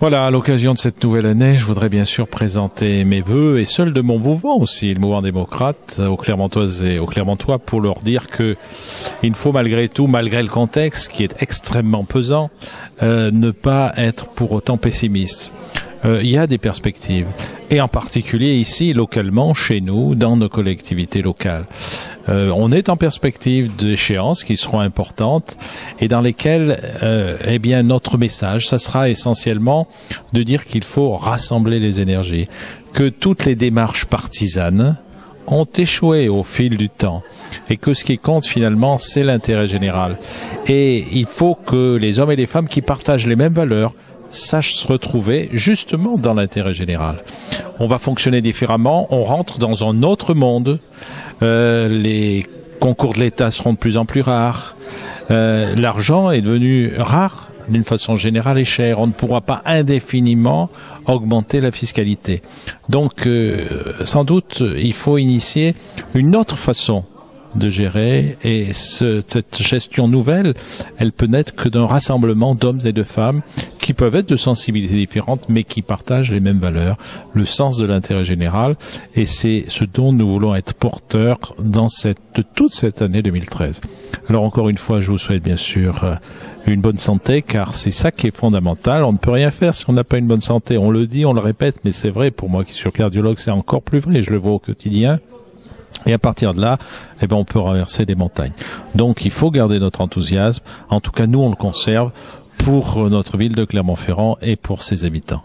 Voilà, à l'occasion de cette nouvelle année, je voudrais bien sûr présenter mes vœux et ceux de mon mouvement aussi, le mouvement démocrate, aux Clermontoises et aux Clermontois, pour leur dire que il faut malgré tout, malgré le contexte qui est extrêmement pesant, ne pas être pour autant pessimiste. Il y a des perspectives, et en particulier ici, localement, chez nous, dans nos collectivités locales. On est en perspective d'échéances qui seront importantes et dans lesquelles, eh bien, notre message, ça sera essentiellement de dire qu'il faut rassembler les énergies, que toutes les démarches partisanes ont échoué au fil du temps et que ce qui compte finalement, c'est l'intérêt général. Et il faut que les hommes et les femmes qui partagent les mêmes valeurs sachent se retrouver justement dans l'intérêt général. On va fonctionner différemment, on rentre dans un autre monde, les concours de l'État seront de plus en plus rares, l'argent est devenu rare d'une façon générale et cher, on ne pourra pas indéfiniment augmenter la fiscalité. Donc sans doute il faut initier une autre façon de gérer et cette gestion nouvelle, elle peut n'être que d'un rassemblement d'hommes et de femmes qui peuvent être de sensibilités différentes mais qui partagent les mêmes valeurs, le sens de l'intérêt général et c'est ce dont nous voulons être porteurs dans toute cette année 2013. Alors encore une fois, je vous souhaite bien sûr une bonne santé car c'est ça qui est fondamental. On ne peut rien faire si on n'a pas une bonne santé. On le dit, on le répète, mais c'est vrai. Pour moi qui suis cardiologue, c'est encore plus vrai. Je le vois au quotidien. Et à partir de là, eh ben, on peut renverser des montagnes. Donc, il faut garder notre enthousiasme. En tout cas, nous, on le conserve pour notre ville de Clermont-Ferrand et pour ses habitants.